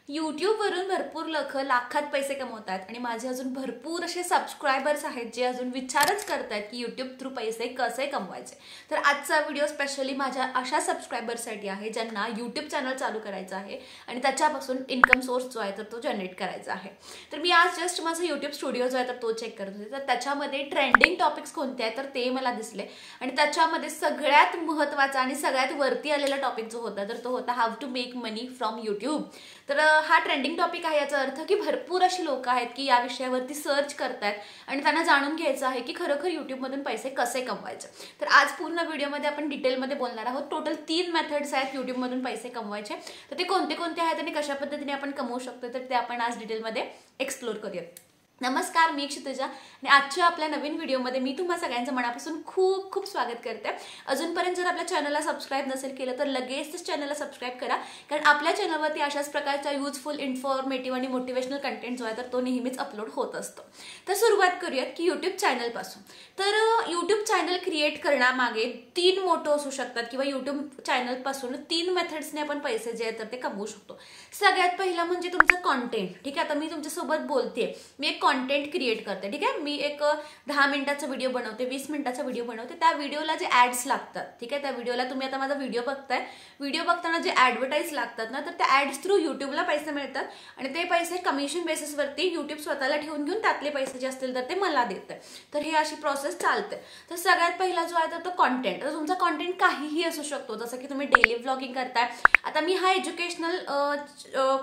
YouTube वरून भरपूर लोक लाखात पैसे कमवतात आणि माझे अजून भरपूर असे सबस्क्रायबर्स आहेत जे अजून विचारच करतात की YouTube थ्रू पैसे कसे कमवायचे। तर आजचा व्हिडिओ स्पेशली माझ्या अशा सबस्क्रायबर्ससाठी आहे ज्यांना YouTube चॅनल चालू करायचं आहे आणि त्याच्यापासून इन्कम सोर्स जो आहे तो जनरेट करायचा आहे। तर मी आज जस्ट माझा YouTube स्टुडिओ जो आहे तर तो चेक करत होते, तर त्याच्यामध्ये ट्रेंडिंग टॉपिक्स कोणते आहेत तर ते मला दिसले आणि त्याच्यामध्ये सगळ्यात महत्त्वाचा आणि सगळ्यात वरती आलेला टॉपिक जो होता तर तो होता how to make money from YouTube। तर हा ट्रेंडिंग टॉपिक आहे, याचा अर्थ की भरपूर अशी लोक आहेत की या विषयावरती सर्च करतात आणि त्यांना जाणून घ्यायचं आहे की खरोखर YouTube मधून पैसे कसे कमवायचे। तर आज पूर्ण व्हिडिओमध्ये आपण डिटेलमध्ये बोलणार आहोत। टोटल 3 मेथड्स आहेत YouTube मधून पैसे कमवायचे, तर ते कोणते कोणते आहेत आणि कशा पद्धतीने आपण कमवू शकतो तर ते आपण आज डिटेलमध्ये एक्सप्लोर करूयात। नमस्कार, मी क्षितिजा आणि आजच्या आपल्या नवीन व्हिडिओमध्ये मी तुम्हा सगळ्यांचं मनापासून खूप खूप स्वागत करते। अजूनपर्यंत जर आपल्या चॅनलला सबस्क्राइब नसेल केलं तर लगेच चॅनलला सबस्क्राइब करा, कारण आपल्या चॅनलवरती अशाच प्रकारचा युजफुल, इन्फॉर्मेटिव्ह आणि मोटिवेशनल कंटेंट जो आहे तर तो नेहमीच अपलोड होत असतो। तर सुरुवात करूयात की YouTube चॅनल पासून। तर YouTube चॅनल क्रिएट करण्यामागे 3 मोटो असू शकतात किंवा YouTube चॅनल पासून 3 मेथड्सने आपण पैसे जे आहेत तर ते कमवू शकतो। सगळ्यात पहिला म्हणजे तुमचं कंटेंट। ठीक आहे, आता मी तुमच्यासोबत बोलते, मी एक कंटेंट क्रिएट करते। ठीक आहे, मी एक 10 मिनिटाचा व्हिडिओ बनवते, 20 मिनिटाचा व्हिडिओ बनवते, त्या व्हिडिओला जे ऍड्स लागतात, ठीक आहे, त्या व्हिडिओला तुम्ही आता माझा व्हिडिओ बघताय, व्हिडिओ बघताना जे ऍडव्हर्टाइज लागतात ना तर त्या ऍड्स थ्रू YouTubeला पैसे मिळतात आणि ते पैसे कमिशन बेसिसवरती YouTube स्वतःला ठेवून घेऊन त्यातले पैसे जे असतील तर ते मला देते। तर ही अशी प्रोसेस चालते। तर सगळ्यात पहिला जो आहे तर तो कंटेंट। तर तुमचा कंटेंट काहीही असू शकतो, जसं की तुम्ही डेली व्लॉगिंग करताय। आता मी हा एज्युकेशनल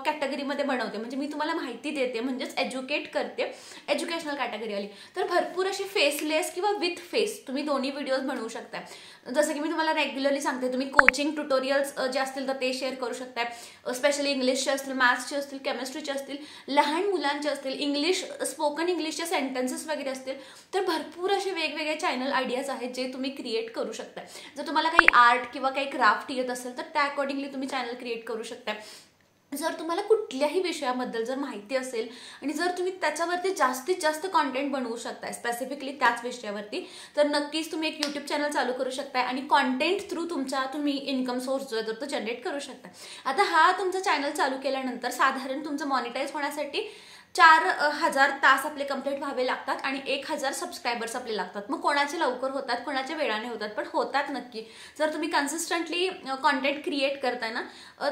कॅटेगरीमध्ये बनवते, म्हणजे मी तुम्हाला माहिती देते, म्हणजेच एज्युकेट करते, एज्युकेशनल कॅटेगरी आली। तर भरपूर असे फेसलेस किंवा विथ फेस तुम्ही दोन्ही व्हिडिओज बनवू शकता। जसं की मी तुम्हाला रेग्युलरली सांगते, तुम्ही कोचिंग ट्युटोरियल्स जे असतील तर ते शेअर करू शकता, स्पेशली इंग्लिशचे असतील, मॅथ्सचे असतील, केमिस्ट्रीचे असतील, लहान मुलांचे असतील, इंग्लिश स्पोकन इंग्लिशचे सेंटेन्सेस वगैरे असतील। तर भरपूर असे वेगवेगळे चॅनल आयडियाज आहेत जे तुम्ही क्रिएट करू शकता। जर तुम्हाला काही आर्ट किंवा काही क्राफ्ट येत असेल तर त्या अकॉर्डिंगली तुम्ही चॅनल क्रिएट करू शकता। जर तुम्हाला कुठल्याही विषयाबद्दल जर माहिती असेल आणि जर तुम्ही त्याच्यावरती जास्तीत जास्त कंटेंट बनवू शकताय स्पेसिफिकली त्याच विषयावरती, तर नक्कीच तुम्ही एक YouTube चॅनल चालू करू शकताय आणि कंटेंट थ्रू तुम्ही इन्कम सोर्स जो आहे तो जनरेट करू शकता। आता हा तुमचा चॅनल चालू केल्यानंतर साधारण तुमचं मॉनिटाईज होण्यासाठी 4000 तास आपले कंप्लीट व्हावे लागतात आणि 1000 सबस्क्रायबर्स आपले लागतात। मग कोणाचे लवकर होतात, कोणाचे वेळाने होतात, पण होतात नक्की जर तुम्ही कन्सिस्टंटली कंटेंट क्रिएट करताय ना।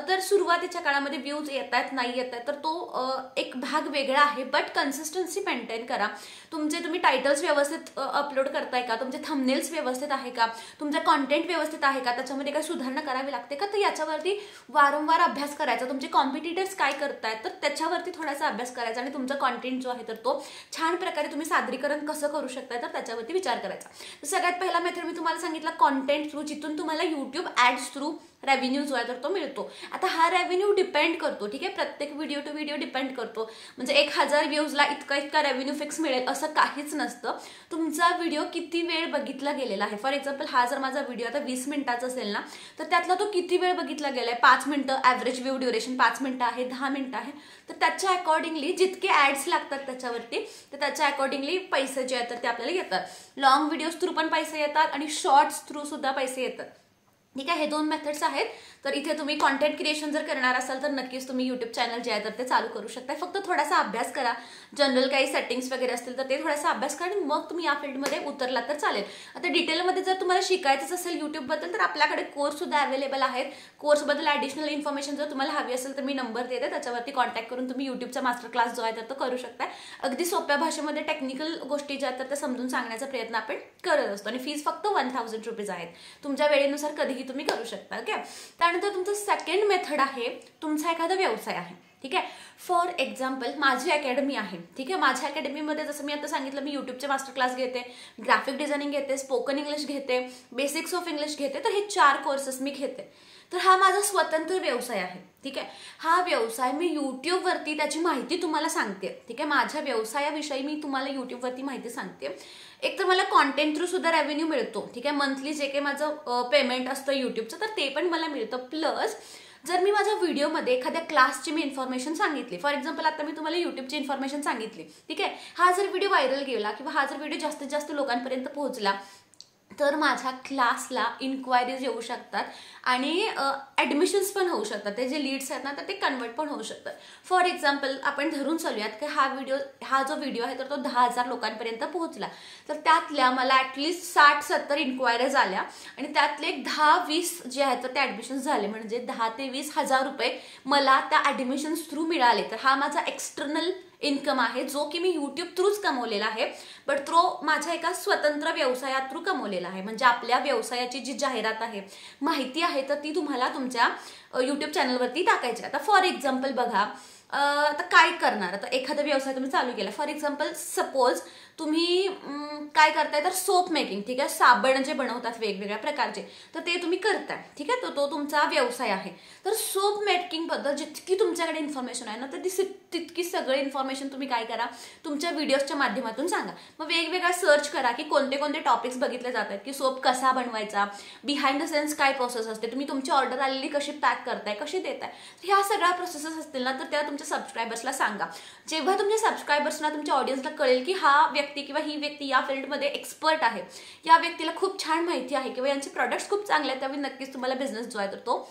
तर सुरुवातीच्या काळामध्ये व्ह्यूज येतात नाही येतात तर तो एक भाग वेगळा आहे, बट कन्सिस्टन्सी मेंटेन करा। तुम्ही टायटल्स व्यवस्थित अपलोड करताय का, तुमचे थंबनेल्स व्यवस्थित आहे का, तुमचा कंटेंट व्यवस्थित आहे का, त्याच्यामध्ये काही सुधारणा करावी लागते का, तर याच्यावरती वारंवार अभ्यास करायचा। तुमचे कॉम्पिटिटर्स काय करतायत तर त्याच्यावरती थोडासा अभ्यास करायचा आणि तुमचा कंटेंट जो आहे तर तो छान प्रकारे तुम्ही सादरीकरण कसं करू शकताय तर त्याच्यावरती विचार करायचा। तर सगळ्यात पहिला मेथड मी तुम्हाला सांगितलं कंटेंट थ्रू, जिथून तुम्हाला YouTube ऍड्स थ्रू रेव्हेन्यू जो आहे तर तो मिळतो। आता हा रेव्हेन्यू डिपेंड करतो, ठीक आहे, प्रत्येक व्हिडिओ टू व्हिडिओ डिपेंड करतो। म्हणजे 1000 व्ह्यूजला इतका रेव्हेन्यू फिक्स मिळेल असं काहीच नसतं। तुमचा व्हिडिओ किती वेळ बघितला गेलेला आहे, फॉर एक्झाम्पल हा जर माझा व्हिडिओ आता 20 मिनिटाचा असेल ना तर त्यातला तो किती वेळ बघितला गेलाय, 5 मिनिटं, ॲव्हरेज व्ह्यू ड्युरेशन 5 मिनिटं आहे, 10 मिनिटं आहे, तर त्याच्या अकॉर्डिंगली जितके ऍड्स लागतात त्याच्यावरती तर त्याच्या अकॉर्डिंगली पैसे जे आहेत तर ते आपल्याला येतात। लॉंग व्हिडिओज थ्रू पण पैसे येतात आणि शॉर्ट्स थ्रू सुद्धा पैसे येतात। ठीक आहे, हे 2 मेथड्स आहेत। तर इथे तुम्ही कंटेंट क्रिएशन जर करणार असाल तर नक्कीच तुम्ही YouTube चॅनल जे आहे तर ते चालू करू शकता। फक्त थोडासा अभ्यास करा, जनरल काही सेटिंग्स वगैरे असतील तर ते थोडासा अभ्यास करा आणि मग तुम्ही या फील्डमध्ये उतरला तर चालेल। आता डिटेलमध्ये जर तुम्हाला शिकायचंच असेल YouTube बद्दल तर आपल्याकडे कोर्स सुद्धा अवेलेबल आहेत। कोर्सबद्दल ॲडिशनल इन्फॉर्मेशन जर तुम्हाला हवी असेल तर मी नंबर देते, त्याच्यावरती कॉन्टॅक्ट करून तुम्ही YouTubeचा मास्टर क्लास जो आहे तर तो करू शकता। अगदी सोप्या भाषेमध्ये टेक्निकल गोष्टी ज्या आहेत तर त्या समजून सांगण्याचा प्रयत्न आपण करत असतो आणि फीस फक्त 1000 रुपीज आहेत। तुमच्या वेळेनुसार कधीही तुम्ही करू शकता। ओके, त्यानंतर तुमचं सेकंड मेथड आहे, तुमचा एखादा व्यवसाय आहे। ठीक आहे, फॉर एक्झाम्पल माझी अकॅडमी आहे। ठीक आहे, माझ्या अकॅडमीमध्ये जसं मी आता सांगितलं मी YouTubeचे मास्टर क्लास घेते, ग्राफिक डिझायनिंग घेते, स्पोकन इंग्लिश घेते, बेसिक्स ऑफ इंग्लिश घेते, तर हे 4 कोर्सेस मी घेते। तर हा माझा स्वतंत्र व्यवसाय आहे। ठीक आहे, हा व्यवसाय मी YouTubeवरती त्याची माहिती तुम्हाला सांगते। ठीक आहे, माझ्या व्यवसायाविषयी मी तुम्हाला YouTubeवरती माहिती सांगते। एक तर मला कंटेंट थ्रू सुद्धा रेव्हेन्यू मिळतो। ठीक आहे, मंथली जे काही माझं पेमेंट असतं YouTubeचं तर ते पण मला मिळतं। प्लस जर मी माझ्या व्हिडिओमध्ये एखाद्या क्लासची मी इन्फॉर्मेशन सांगितली, फॉर एक्झाम्पल आता मी तुम्हाला YouTubeची इन्फॉर्मेशन सांगितली, ठीक आहे, हा जर व्हिडिओ व्हायरल गेला किंवा हा जर व्हिडिओ जास्तीत जास्त लोकांपर्यंत पोहोचला तर माझ्या क्लासला इन्क्वायरीज येऊ शकतात आणि ॲडमिशन्स पण होऊ शकतात. ते जे लीड्स आहेत ना तर ते कन्वर्ट पण होऊ शकतात. फॉर एक्झाम्पल आपण धरून चालूयात की हा जो व्हिडिओ आहे तर तो 10,000 लोकांपर्यंत पोहोचला, तर त्यातल्या मला ॲटलिस्ट 60-70 इन्क्वायरीज आल्या आणि त्यातले 10-20 जे आहेत तर ते ॲडमिशन्स झाले, म्हणजे 10 ते 20,000 रुपये मला त्या ॲडमिशन्स थ्रू मिळाले. तर हा माझा एक्सटर्नल इन्कम आहे जो की मी यूट्यूब थ्रूच कमवलेला आहे, बट तो माझ्या एका स्वतंत्र व्यवसाया थ्रू कमवलेला आहे. म्हणजे आपल्या व्यवसायाची जी जाहिरात आहे, माहिती आहे, तर ती तुम्हाला तुमच्या यूट्यूब चॅनलवरती टाकायची. आता फॉर एक्झाम्पल बघा, आता काय करणार, आता एखादा व्यवसाय तुम्ही चालू केला. फॉर एक्झाम्पल सपोज तुम्ही काय करताय तर सोप मेकिंग, ठीक आहे, साबण जे बनवतात वेगवेगळ्या प्रकारचे, तर ते तुम्ही करताय, ठीक आहे, तो तुमचा व्यवसाय आहे. तर सोप मेकिंग बद्दल जितकी तुमच्याकडे इन्फॉर्मेशन आहे ना तर तितकी सगळी इन्फॉर्मेशन तुम्ही काय करा, तुमच्या व्हिडिओजच्या माध्यमातून सांगा. मग वेगवेगळा सर्च करा की कोणते कोणते टॉपिक्स बघितले जातात, की सोप कसा बनवायचा, बिहाइंड द सेन्स काय प्रोसेस असते, तुम्ही तुमची ऑर्डर आलेली कशी पॅक करताय, कशी देताय, ह्या सगळ्या प्रोसेसेस असतील ना तर त्या तुमच्या सबस्क्रायबर्सला सांगा. जेव्हा तुमच्या सबस्क्रायबर्सना, तुमच्या ऑडियन्सला कळेल की हा व्यक्ती किंवा ही व्यक्ती या फील्डमध्ये एक्सपर्ट आहे, या व्यक्तीला खूप छान माहिती आहे किंवा यांचे प्रोडक्ट्स खूप चांगले आहेत, त्यावेळी नक्कीच तुम्हाला बिझनेस जो आहे तर तो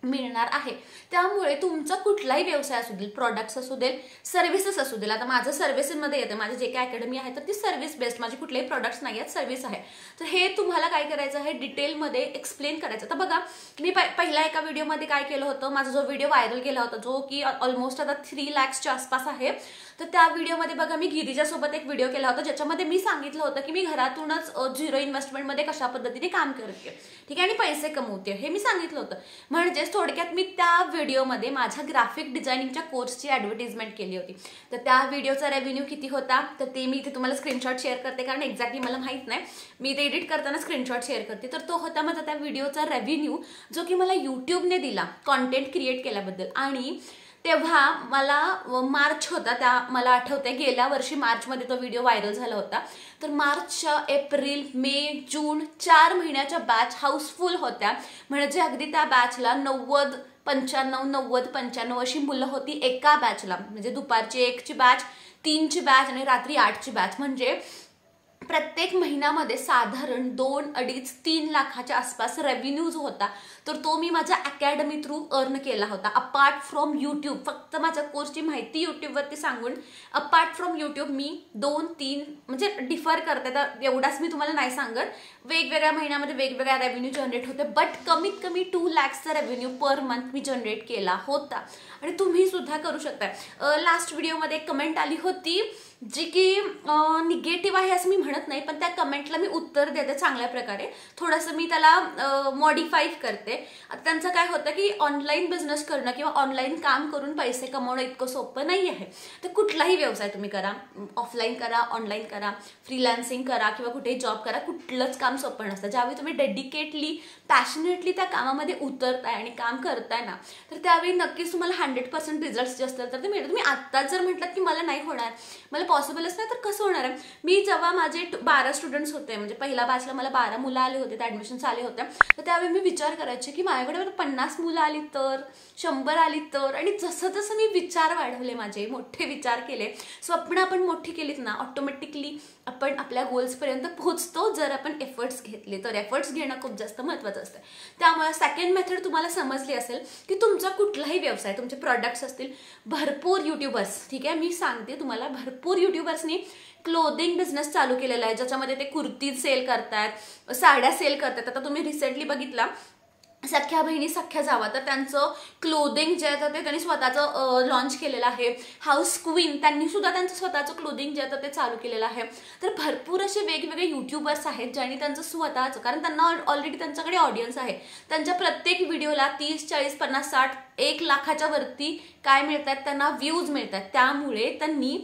मिळणार आहे. त्यामुळे तुमचा कुठलाही व्यवसाय असू दे, प्रॉडक्ट्स असू दे, सर्व्हिसेस असू दे. आता माझं सर्व्हिसेसमध्ये येतं, माझे जे काय अकॅडमी आहे तर ती सर्व्हिस बेस्ड, माझे कुठलेही प्रॉडक्ट्स नाही आहेत, सर्व्हिस आहे. तर हे तुम्हाला काय करायचं आहे, डिटेलमध्ये एक्सप्लेन करायचं. तर बघा, मी पहिल्या एका व्हिडिओमध्ये काय केलं होतं, माझा जो व्हिडिओ व्हायरल गेला होता, जो की ऑलमोस्ट आता 3 लाखच्या आसपास आहे, तर त्या व्हिडिओमध्ये बघा मी गिरिजासोबत एक व्हिडिओ केला होता, ज्याच्यामध्ये मी सांगितलं होतं की मी घरातूनच 0 इन्व्हेस्टमेंटमध्ये कशा पद्धतीने काम करते, ठीक आहे, आणि पैसे कमवते, हे मी सांगितलं होतं. म्हणजे थोडक्यात मी त्या व्हिडिओमध्ये माझ्या ग्राफिक डिझायनिंगच्या कोर्सची ॲडव्हर्टिजमेंट केली होती. तर त्या व्हिडिओचा रेव्हेन्यू किती होता तर ते मी इथे तुम्हाला स्क्रीनशॉट शेअर करते, कारण एक्झॅक्टली मला माहित नाही, मी ते एडिट करताना स्क्रीनशॉट शेअर करते. तर तो होता माझा त्या व्हिडिओचा रेव्हेन्यू, जो की मला यूट्यूबने दिला कॉन्टेंट क्रिएट केल्याबद्दल. आणि तेव्हा मला मार्च होता, त्या मला आठवते गेल्या वर्षी मार्चमध्ये तो व्हिडिओ व्हायरल झाला होता. तर मार्च, एप्रिल, मे, जून 4 महिन्याच्या बॅच हाऊसफुल होत्या. म्हणजे अगदी त्या बॅचला 90-95 अशी मुलं होती एका बॅचला. म्हणजे दुपारची 1ची बॅच, 3ची बॅच आणि रात्री 8ची बॅच. म्हणजे प्रत्येक महिन्यामध्ये साधारण 2-2.5-3 लाखाच्या आसपास रेव्हेन्यू जो होता तर तो मी माझ्या अकॅडमी थ्रू अर्न केला होता. अपार्ट फ्रॉम यूट्यूब, फक्त माझ्या कोर्सची माहिती यूट्यूबवरती सांगून अपार्ट फ्रॉम यूट्यूब मी 2-3 म्हणजे डिफर करते, तर एवढाच मी तुम्हाला नाही सांगत, वेगवेगळ्या महिन्यामध्ये वेगवेगळ्या रेव्हेन्यू जनरेट होते. बट कमीत कमी 2 लाखचा रेव्हेन्यू पर मंथ मी जनरेट केला होता आणि तुम्ही सुद्धा करू शकता. लास्ट व्हिडिओमध्ये एक कमेंट आली होती जी की निगेटिव्ह आहे असं मी म्हणत नाही, पण त्या कमेंटला मी उत्तर देते चांगल्या प्रकारे, थोडंसं मी त्याला मॉडिफाय करते. आता त्यांचं काय होतं की ऑनलाईन बिझनेस करणं किंवा ऑनलाईन काम करून पैसे कमवणं इतकं सोपं नाही आहे. तर कुठलाही व्यवसाय तुम्ही करा, ऑफलाईन करा, ऑनलाईन करा, फ्रीलान्सिंग करा किंवा कुठेही जॉब करा, कुठलंच काम सोपं नसतं. ज्यावेळी तुम्ही डेडिकेटली, पॅशनेटली त्या कामामध्ये उतरताय आणि काम करताय ना, तर त्यावेळी नक्कीच तुम्हाला 100% रिझल्ट जे असतात तर ते मिळतात. तुम्ही आत्ताच जर म्हटलात की मला नाही होणार, मला पॉसिबलच नाही, तर कसं होणार आहे. मी जेव्हा माझे 12 स्टुडंट्स होते, म्हणजे पहिल्या बॅचला मला 12 मुलं आले होते, त्या ॲडमिशन्स आले होते, तर त्यावेळी मी विचार करायचे की माझ्याकडे 50 मुलं आली तर, 100 आली तर. आणि जसं जसं मी विचार वाढवले, माझे मोठे विचार केले, स्वप्न आपण मोठी केलीत ना, ऑटोमॅटिकली आपण आपल्या गोल्सपर्यंत पोहोचतो जर आपण एफर्ट्स घेतले. तर एफर्ट्स घेणं खूप जास्त महत्त्वाचं असतं. त्यामुळे सेकंड मेथड तुम्हाला समजली असेल की तुमचा कुठलाही व्यवसाय, तुमचे प्रॉडक्ट्स असतील, भरपूर युट्यूबर्स, ठीक आहे, मी सांगते तुम्हाला, भरपूर युट्यूबर्सनी क्लोदिंग बिझनेस चालू केलेला आहे, ज्याच्यामध्ये ते कुर्तीज सेल करतात, साड्या सेल करतात. आता तुम्ही रिसेंटली बघितला सख्या बहिणी सख्या जावा, तर त्यांचं क्लोदिंग जे आहे ते त्यांनी स्वतःचं लॉन्च केलेलं आहे. हाऊस क्वीन, त्यांनी सुद्धा त्यांचं स्वतःचं क्लोदिंग जे आहे ते चालू केलेलं आहे. तर भरपूर असे वेगवेगळे युट्यूबर्स आहेत ज्यांनी त्यांचं स्वतःचं, कारण त्यांना ऑलरेडी त्यांच्याकडे ऑडियन्स आहे, त्यांच्या प्रत्येक व्हिडिओला 30, 40, 50, 60, 1 लाखाच्या वरती काय मिळतात, त्यांना व्ह्यूज मिळतात. त्यामुळे त्यांनी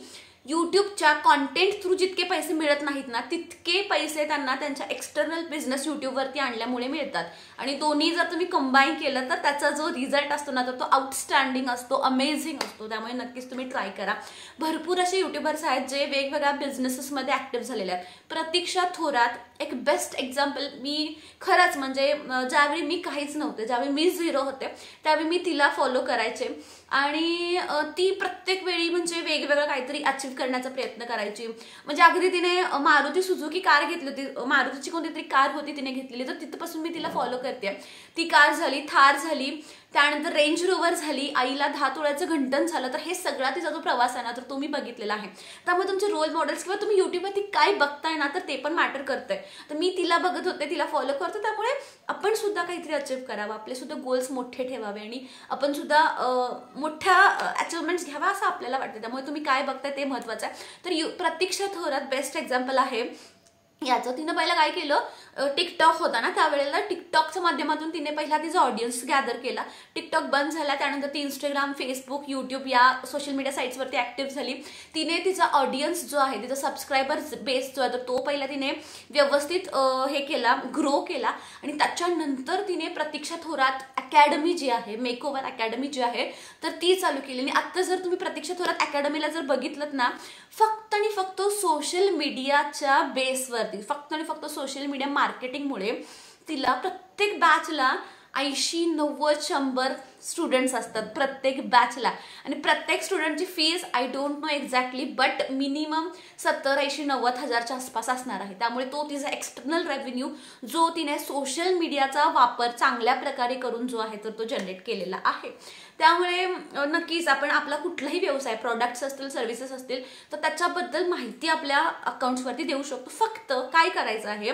यूट्यूबच्या कॉन्टेंट थ्रू जितके पैसे मिळत नाहीत ना, तितके पैसे त्यांना त्यांच्या एक्सटर्नल बिझनेस यूट्यूबवरती आणल्यामुळे मिळतात. आणि दोन्ही जर तुम्ही कंबाईन केलं तर त्याचा जो रिझल्ट असतो ना तर तो आउटस्टँडिंग असतो, अमेझिंग असतो. त्यामुळे नक्कीच तुम्ही ट्राय करा. भरपूर असे युट्यूबर्स आहेत जे वेगवेगळ्या बिझनेसेसमध्ये ॲक्टिव्ह झालेले आहेत. प्रतीक्षा थोरात एक बेस्ट एक्झाम्पल. मी खरंच म्हणजे ज्यावेळी मी काहीच नव्हते, ज्यावेळी मी 0 होते, त्यावेळी मी तिला फॉलो करायचे. आणि ती प्रत्येक वेळी म्हणजे वेगवेगळं काहीतरी अचीव करण्याचा प्रयत्न करायची. म्हणजे अगदी तिने मारुती सुझुकी कार घेतली होती, मारुतीची कोणती तरी कार होती तिने घेतलेली, तर तिथपासून मी तिला फॉलो करते. ती कार झाली, थार झाली, त्यानंतर रेंज रोवर झाली, आईला 10 तोळ्याचं घंटन झालं. तर हे सगळा तिचा जो प्रवास आहे ना तर तो मी बघितलेला आहे. त्यामुळे तुमचे रोल मॉडेल्स किंवा तुम्ही युट्यूबवरती काय बघताय ना तर ते पण मॅटर करतंय. तर मी तिला बघत होते, तिला फॉलो करते. त्यामुळे आपण सुद्धा काहीतरी अचीव करावं, आपले सुद्धा गोल्स मोठे ठेवावे आणि आपण सुद्धा मोठ्या अचिव्हमेंट्स घ्यावा असं आपल्याला वाटतं. त्यामुळे तुम्ही काय बघताय ते महत्त्वाचं आहे. तर प्रतीक्षा थोरात बेस्ट एक्झाम्पल आहे याचं. तिनं पहिला काय केलं, टिकटॉक होता ना त्यावेळेला, टिकटॉकच्या माध्यमातून तिने पहिला तिचा ऑडियन्स गॅदर केला. टिकटॉक बंद झाला, त्यानंतर ती इंस्टाग्राम, फेसबुक, यूट्यूब या सोशल मीडिया साईट्सवरती ऍक्टिव्ह झाली. तिने तिचा ऑडियन्स जो आहे, तिचा सबस्क्रायबर बेस जो आहे तर तो पहिला तिने व्यवस्थित हे केला, ग्रो केला. आणि त्याच्यानंतर तिने प्रतीक्षा थोरात अकॅडमी जी आहे, मेकओव्हर अकॅडमी जी आहे तर ती चालू केली. आणि आता जर तुम्ही प्रतीक्षा थोरात अकॅडमीला जर बघितलं ना, फक्त आणि फक्त सोशल मीडियाच्या बेसवरती, फक्त आणि फक्त सोशल मीडिया मार्केटिंगमुळे तिला प्रत्येक बॅचला 80, 90, 100 स्टुडंट्स असतात प्रत्येक बॅचला. आणि प्रत्येक स्टुडंटची fees I don't know exactly, but minimum 70, 80, 90 हजारच्या आसपास असणार आहे. त्यामुळे तो तिचा एक्सटर्नल रेव्हेन्यू जो तिने सोशल मीडियाचा वापर चांगल्या प्रकारे करून जो आहे तर तो जनरेट केलेला आहे. त्यामुळे नक्कीच आपण आपला कुठलाही व्यवसाय, प्रोडक्ट्स असतील, सर्व्हिसेस असतील, तर त्याच्याबद्दल माहिती आपल्या अकाउंट्सवरती देऊ शकतो. फक्त काय करायचं आहे,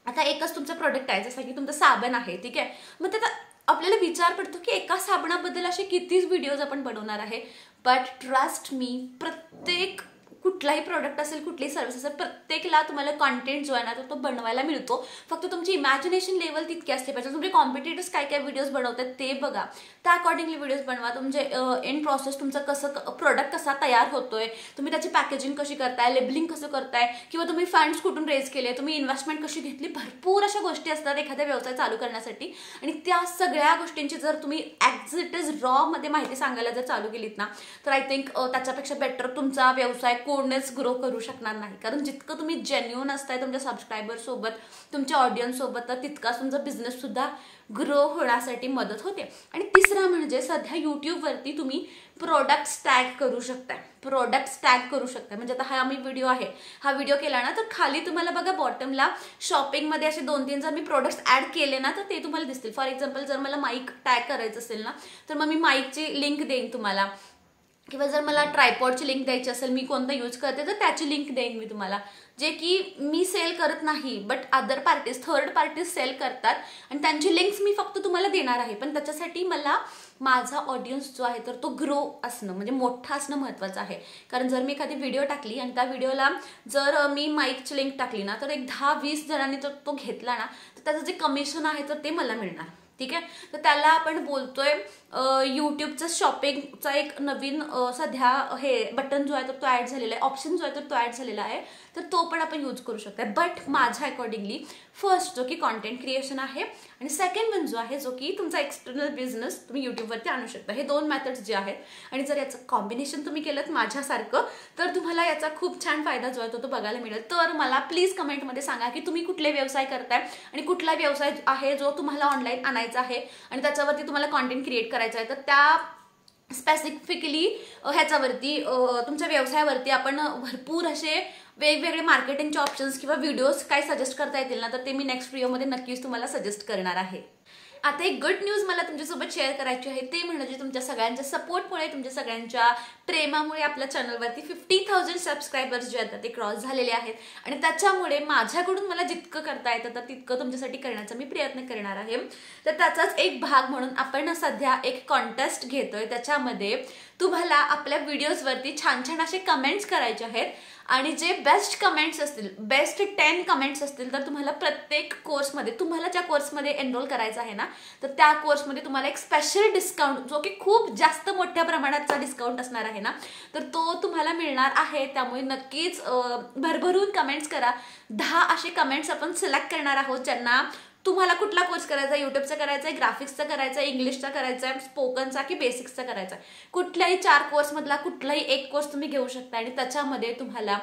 आता एकच तुमचं प्रोडक्ट आहे, जसं की तुमचं साबण आहे, ठीक आहे, मग त्याचा आपल्याला विचार पडतो की एका साबणाबद्दल असे कितीच व्हिडिओज आपण बनवणार आहे. बट ट्रस्ट मी, प्रत्येक कुठलाही प्रोडक्ट असेल, कुठलीही सर्व्हिस असेल, प्रत्येकला तुम्हाला कॉन्टेंट जो आहे ना तो बनवायला मिळतो. फक्त तुमची इमॅजिनेशन लेवल तितकी असते पाहिजे. तुमचे कॉम्पिटिटर्स काय काय व्हिडिओज बनवतात ते बघा, त्या अकॉर्डिंगली व्हिडिओज बनवा. तुमचे एंड प्रोसेस, तुमचा कसं प्रोडक्ट कसा तयार होतोय, तुम्ही त्याची पॅकेजिंग कशी करताय, लेबलिंग कसं करताय, किंवा तुम्ही फंड्स कुठून रेज केले, तुम्ही इन्व्हेस्टमेंट कशी घेतली, भरपूर अशा गोष्टी असतात एखाद्या व्यवसाय चालू करण्यासाठी. आणि त्या सगळ्या गोष्टींची जर तुम्ही ॲज इट इज रॉ मध्ये माहिती सांगायला जर चालू केलीत ना तर आय थिंक त्याच्यापेक्षा बेटर तुमचा व्यवसाय कोणच ग्रो करू शकणार नाही. कारण जितकं तुम्ही जेन्युइन असताय तुमच्या सबस्क्रायबर सोबत, तुमच्या ऑडियन्स सोबत, तर तितकाच तुमचा बिझनेस सुद्धा ग्रो होण्यासाठी मदत होते. आणि तिसरा म्हणजे सध्या युट्यूबवरती तुम्ही प्रोडक्ट्स टॅग करू शकता. प्रोडक्ट्स टॅग करू शकता म्हणजे आता हा मी व्हिडिओ आहे, हा व्हिडिओ केला ना तर खाली तुम्हाला बघा बॉटमला शॉपिंगमध्ये असे 2-3 जर मी प्रोडक्ट्स ऍड केले ना तर ते तुम्हाला दिसतील. फॉर एक्झाम्पल जर मला माईक टॅग करायचं असेल ना तर मग मी माईकची लिंक देईन तुम्हाला, किंवा जर मला ट्रायपॉडची लिंक द्यायची असेल, मी कोणता यूज करते तर त्याची लिंक देईन मी तुम्हाला, जे की मी सेल करत नाही but other parties, third parties sell करतात आणि त्यांची लिंक्स मी फक्त तुम्हाला देणार आहे. पण त्याच्यासाठी मला माझा ऑडियन्स जो आहे तर तो ग्रो असणं म्हणजे मोठा असणं महत्त्वाचं आहे. कारण जर मी एखादी व्हिडिओ टाकली आणि त्या व्हिडिओला जर मी माईकची लिंक टाकली ना तर एक 10-20 जणांनी जर तो घेतला ना तर त्याचं जे कमिशन आहे तर ते मला मिळणार, ठीक आहे. तर त्याला आपण बोलतोय यूट्यूबचं शॉपिंगचा एक नवीन सध्या हे बटन जो आहे तर तो ऍड झालेला आहे, ऑप्शन जो आहे तर तो ऍड झालेला आहे, तर तो पण आपण यूज करू शकतो. बट माझ्या अकॉर्डिंगली फर्स्ट जो की कॉन्टेंट क्रिएशन आहे आणि सेकंड वन जो आहे जो की तुमचा एक्सटर्नल बिझनेस तुम्ही युट्यूबवरती आणू शकता. हे 2 मेथड्स जे आहेत आणि जर याचं कॉम्बिनेशन तुम्ही केलं माझ्यासारखं तर तुम्हाला याचा खूप छान फायदा जो आहे तो बघायला मिळेल. तर मला प्लीज कमेंटमध्ये सांगा की तुम्ही कुठले व्यवसाय करताय आणि कुठला व्यवसाय आहे जो तुम्हाला ऑनलाईन आणायचा आहे आणि त्याच्यावरती तुम्हाला कॉन्टेंट क्रिएट करायचं आहे. तर त्या स्पेसिफिकली ह्याच्यावरती तुमच्या व्यवसायावरती आपण भरपूर असे वेगवेगळे मार्केटिंगचे ऑप्शन्स किंवा व्हिडिओज काय सजेस्ट करता येतील ना तर ते मी नेक्स्ट व्हिडिओमध्ये नक्कीच तुम्हाला सजेस्ट करणार आहे. आता एक गुड न्यूज मला तुमच्यासोबत शेअर करायची आहे, ते म्हणजे तुमच्या सगळ्यांच्या सपोर्टमुळे, तुमच्या सगळ्यांच्या प्रेमामुळे आपल्या चॅनलवरती 50,000 सबस्क्रायबर्स जे आहेत ते क्रॉस झालेले आहेत आणि त्याच्यामुळे माझ्याकडून मला जितकं करता येतं तर तितकं तुमच्यासाठी करण्याचा मी प्रयत्न करणार आहे. तर त्याचाच एक भाग म्हणून आपण सध्या एक कॉन्टेस्ट घेतोय. त्याच्यामध्ये तुम्हाला आपल्या व्हिडिओजवरती छान छान असे कमेंट्स करायचे आहेत आणि जे बेस्ट कमेंट्स असतील, बेस्ट 10 कमेंट्स असतील तर तुम्हाला प्रत्येक कोर्समध्ये, तुम्हाला ज्या कोर्समध्ये एनरोल करायचं आहे ना तर त्या कोर्समध्ये तुम्हाला एक स्पेशल डिस्काउंट जो की खूप जास्त मोठ्या प्रमाणाचा डिस्काउंट असणार आहे ना तर तो तुम्हाला मिळणार आहे. त्यामुळे नक्कीच भरभरून कमेंट्स करा. 10 असे कमेंट्स आपण सिलेक्ट करणार आहोत ज्यांना तुम्हाला कुठला कोर्स करायचा आहे, यूट्यूबचा करायचा आहे, ग्राफिक्सचा करायचा आहे, इंग्लिशचा करायचा आहे, स्पोकनचा की बेसिक्सचा करायचा आहे, कुठल्याही 4 कोर्समधला कुठलाही एक कोर्स तुम्ही घेऊ शकता आणि त्याच्यामध्ये तुम्हाला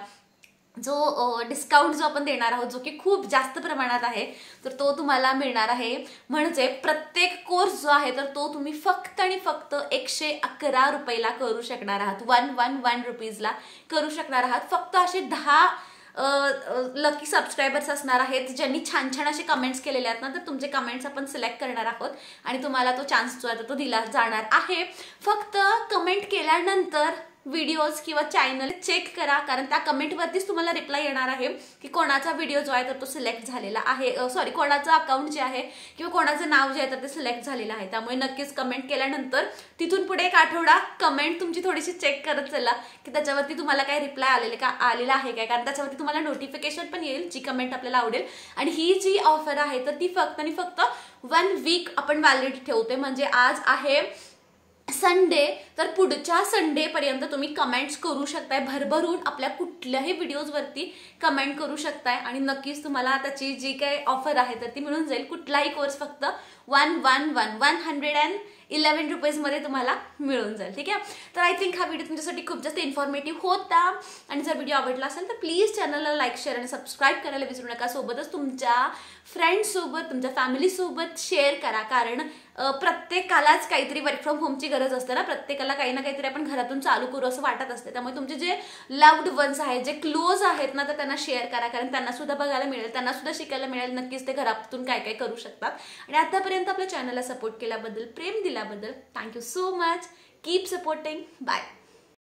जो डिस्काउंट जो आपण देणार आहोत, जो की खूप जास्त प्रमाणात आहे, तर तो तुम्हाला मिळणार आहे. म्हणजे प्रत्येक कोर्स जो आहे तर तो तुम्ही फक्त आणि फक्त 111 रुपयाला करू शकणार आहात. 111 रुपीजला करू शकणार आहात. फक्त असे 10 लकी सबस्क्रायबर्स असणार आहेत ज्यांनी छान छान असे कमेंट्स केलेले आहेत ना, तर तुमचे कमेंट्स आपण सिलेक्ट करणार आहोत आणि तुम्हाला तो चान्स जो आहे तो दिला जाणार आहे. फक्त कमेंट केल्यानंतर व्हिडिओज किंवा चॅनल चेक करा, कारण त्या कमेंटवरतीच तुम्हाला रिप्लाय येणार आहे की कोणाचा व्हिडिओ जो आहे तर तो सिलेक्ट झालेला आहे, सॉरी कोणाचं अकाउंट जे आहे किंवा कोणाचं नाव जे आहे तर ते सिलेक्ट झालेलं आहे. त्यामुळे नक्कीच कमेंट केल्यानंतर तिथून पुढे एक आठवडा कमेंट तुमची थोडीशी चेक करत चला की त्याच्यावरती तुम्हाला काय रिप्लाय आलेला आहे काय, कारण त्याच्यावरती तुम्हाला नोटिफिकेशन पण येईल जी कमेंट आपल्याला आवडेल. आणि ही जी ऑफर आहे तर ती फक्त आणि फक्त 1 वीक आपण व्हॅलिड ठेवते. म्हणजे आज आहे संडे, तर पुढच्या संडे पर्यंत तुम्ही कमेंट्स करू शकताय, भरभरून आपल्या कुठल्याही व्हिडिओजवरती कमेंट करू शकताय आणि नक्कीच तुम्हाला त्याची जी काही ऑफर आहे तर ती मिळून जाईल. कुठलाही कोर्स फक्त 111 रुपीजमध्ये तुम्हाला मिळून जाईल. ठीक आहे, तर आय थिंक हा व्हिडिओ तुमच्यासाठी खूप जास्त इन्फॉर्मेटिव्ह होता आणि जर व्हिडिओ आवडला असेल तर प्लीज चॅनलला लाईक, शेअर आणि सबस्क्राईब करायला विसरू नका. सोबतच तुमच्या फ्रेंड्ससोबत, तुमच्या फॅमिलीसोबत शेअर करा, कारण प्रत्येकालाच काहीतरी वर्क फ्रॉम होमची गरज असते ना, प्रत्येकाला काही ना काहीतरी आपण घरातून चालू करू असं वाटत असते. त्यामुळे तुमचे जे लव्ड वन्स आहेत, जे क्लोज आहेत ना, तर त्यांना शेअर करा, कारण त्यांना सुद्धा बघायला मिळेल, त्यांना सुद्धा शिकायला मिळेल नक्कीच ते घरातून काय काय करू शकतात. आणि आतापर्यंत आपल्या चॅनलला सपोर्ट केल्याबद्दल, प्रेम दिल्याबद्दल thank you so much. Keep supporting. Bye.